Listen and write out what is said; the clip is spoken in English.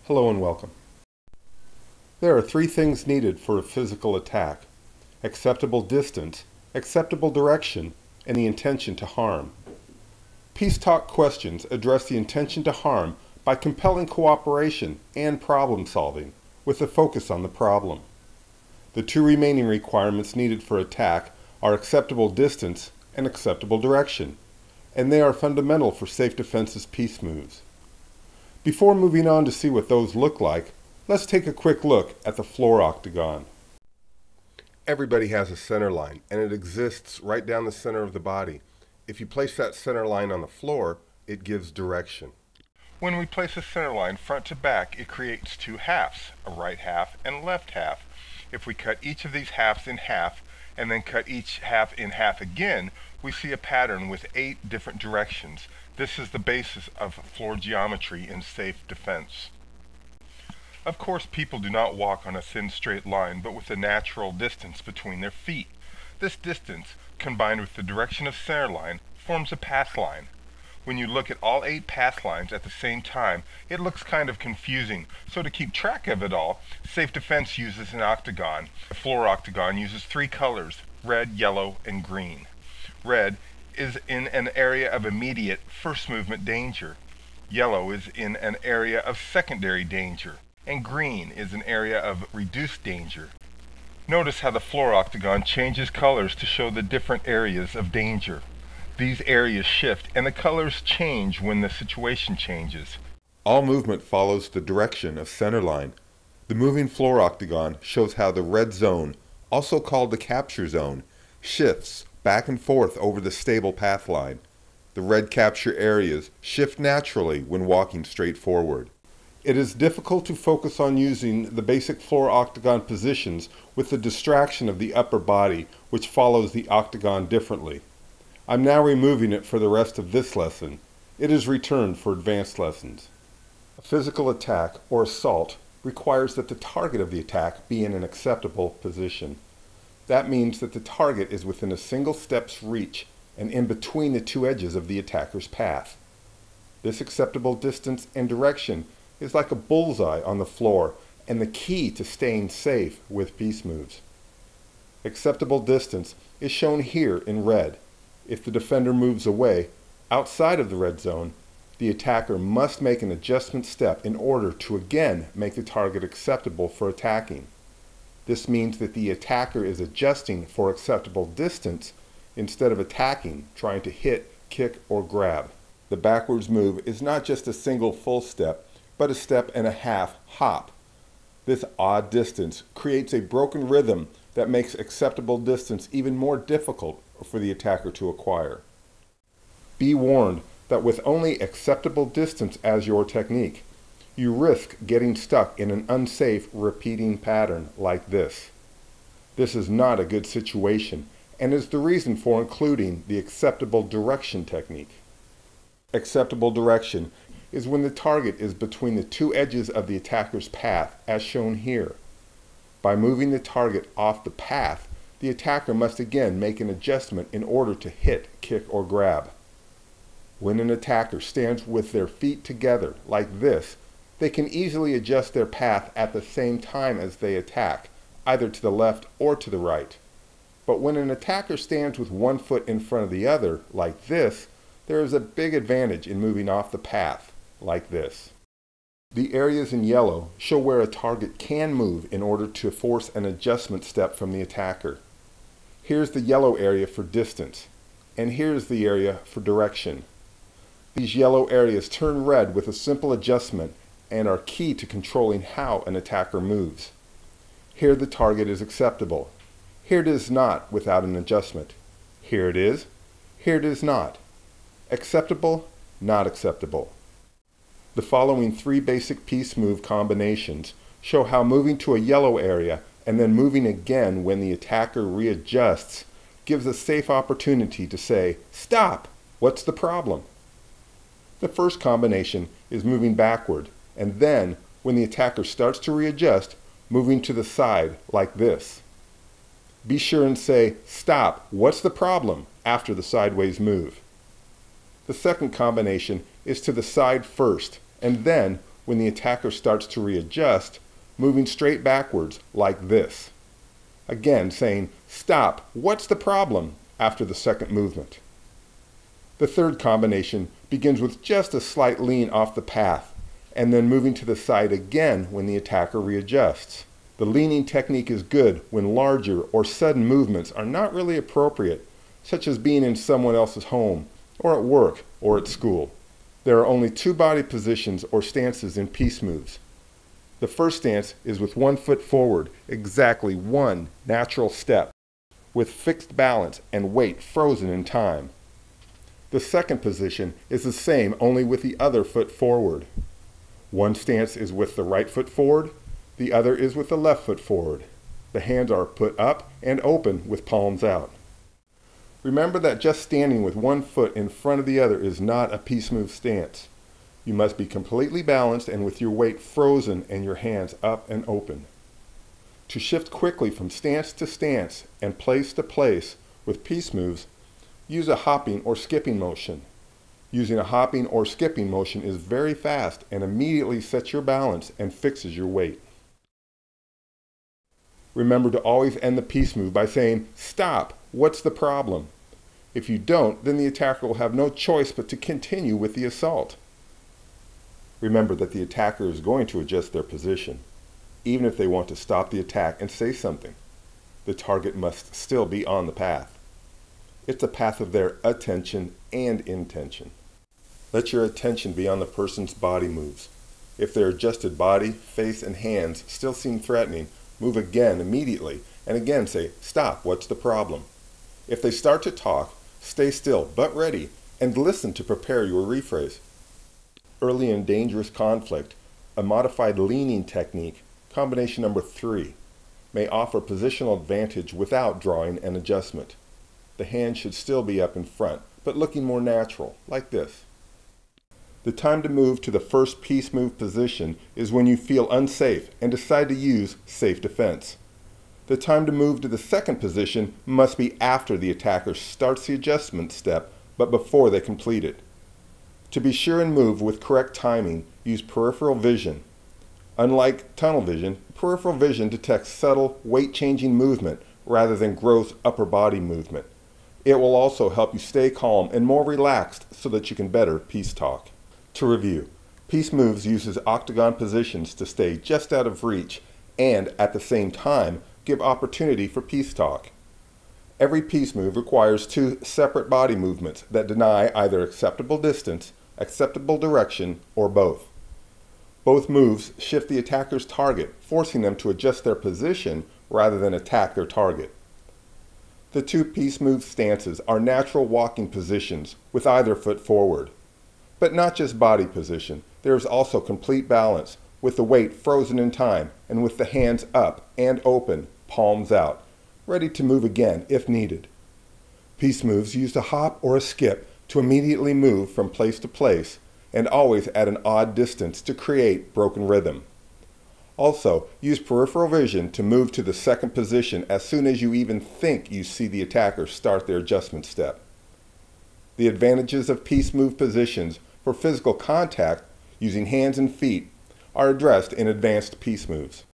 Hello and welcome. There are three things needed for a physical attack: acceptable distance, acceptable direction, and the intention to harm. Peace talk questions address the intention to harm by compelling cooperation and problem solving, with a focus on the problem. The two remaining requirements needed for attack are acceptable distance and acceptable direction, and they are fundamental for safe defense's peace moves. Before moving on to see what those look like, let's take a quick look at the floor octagon. Everybody has a center line, and it exists right down the center of the body. If you place that center line on the floor, it gives direction. When we place a center line front to back, it creates two halves, a right half and a left half. If we cut each of these halves in half, and then cut each half in half again, we see a pattern with 8 different directions. This is the basis of floor geometry in safe defense. Of course, people do not walk on a thin straight line, but with a natural distance between their feet. This distance, combined with the direction of center line, forms a path line. When you look at all 8 path lines at the same time, it looks kind of confusing. So to keep track of it all, safe defense uses an octagon. The floor octagon uses 3 colors: red, yellow, and green. Red is in an area of immediate first movement danger. Yellow is in an area of secondary danger. And green is an area of reduced danger. Notice how the floor octagon changes colors to show the different areas of danger. These areas shift, and the colors change when the situation changes. All movement follows the direction of center line. The moving floor octagon shows how the red zone, also called the capture zone, shifts back and forth over the stable path line. The red capture areas shift naturally when walking straight forward. It is difficult to focus on using the basic floor octagon positions with the distraction of the upper body, which follows the octagon differently. I'm now removing it for the rest of this lesson. It is returned for advanced lessons. A physical attack or assault requires that the target of the attack be in an acceptable position. That means that the target is within a single step's reach and in between the two edges of the attacker's path. This acceptable distance and direction is like a bullseye on the floor and the key to staying safe with peace moves. Acceptable distance is shown here in red. If the defender moves away, outside of the red zone, the attacker must make an adjustment step in order to again make the target acceptable for attacking. This means that the attacker is adjusting for acceptable distance instead of attacking, trying to hit, kick, or grab. The backwards move is not just a single full step, but a step and a half hop. This odd distance creates a broken rhythm that makes acceptable distance even more difficult for the attacker to acquire. Be warned that with only acceptable distance as your technique, you risk getting stuck in an unsafe repeating pattern like this. This is not a good situation and is the reason for including the acceptable direction technique. Acceptable direction is when the target is between the two edges of the attacker's path, as shown here. By moving the target off the path, the attacker must again make an adjustment in order to hit, kick, or grab. When an attacker stands with their feet together like this, they can easily adjust their path at the same time as they attack, either to the left or to the right. But when an attacker stands with one foot in front of the other like this, there is a big advantage in moving off the path like this. The areas in yellow show where a target can move in order to force an adjustment step from the attacker. Here's the yellow area for distance, and here's the area for direction. These yellow areas turn red with a simple adjustment and are key to controlling how an attacker moves. Here the target is acceptable. Here it is not without an adjustment. Here it is. Here it is not. Acceptable, not acceptable. The following 3 basic peace move combinations show how moving to a yellow area and then moving again when the attacker readjusts gives a safe opportunity to say, "Stop! What's the problem?" The first combination is moving backward, and then, when the attacker starts to readjust, moving to the side like this. Be sure and say, "Stop! What's the problem?" after the sideways move. The second combination is to the side first, and then, when the attacker starts to readjust, moving straight backwards like this. Again, saying, "Stop, what's the problem?" after the second movement. The third combination begins with just a slight lean off the path, and then moving to the side again when the attacker readjusts. The leaning technique is good when larger or sudden movements are not really appropriate, such as being in someone else's home, or at work, or at school. There are only two body positions or stances in peace moves. The first stance is with one foot forward, exactly one natural step, with fixed balance and weight frozen in time. The second position is the same, only with the other foot forward. One stance is with the right foot forward, the other is with the left foot forward. The hands are put up and open with palms out. Remember that just standing with one foot in front of the other is not a peace move stance. You must be completely balanced and with your weight frozen and your hands up and open. To shift quickly from stance to stance and place to place with peace moves, use a hopping or skipping motion. Using a hopping or skipping motion is very fast and immediately sets your balance and fixes your weight. Remember to always end the peace move by saying, "Stop, what's the problem?" If you don't, then the attacker will have no choice but to continue with the assault. Remember that the attacker is going to adjust their position, even if they want to stop the attack and say something. The target must still be on the path. It's a path of their attention and intention. Let your attention be on the person's body moves. If their adjusted body, face, and hands still seem threatening, move again immediately and again say, "Stop, what's the problem?" If they start to talk, stay still but ready and listen to prepare your rephrase. Early in dangerous conflict, a modified leaning technique, combination number 3, may offer positional advantage without drawing an adjustment. The hand should still be up in front, but looking more natural, like this. The time to move to the first peace move position is when you feel unsafe and decide to use safe defense. The time to move to the second position must be after the attacker starts the adjustment step, but before they complete it. To be sure and move with correct timing, use peripheral vision. Unlike tunnel vision, peripheral vision detects subtle, weight-changing movement rather than gross upper body movement. It will also help you stay calm and more relaxed so that you can better peace talk. To review, Peace Moves uses octagon positions to stay just out of reach and, at the same time, give opportunity for peace talk. Every peace move requires two separate body movements that deny either acceptable distance, acceptable direction, or both. Both moves shift the attacker's target, forcing them to adjust their position rather than attack their target. The two peace move stances are natural walking positions with either foot forward. But not just body position, there is also complete balance, with the weight frozen in time and with the hands up and open, palms out, ready to move again if needed. Peace moves use a hop or a skip to immediately move from place to place and always at an odd distance to create broken rhythm. Also, use peripheral vision to move to the second position as soon as you even think you see the attacker start their adjustment step. The advantages of peace move positions for physical contact using hands and feet are addressed in advanced peace moves.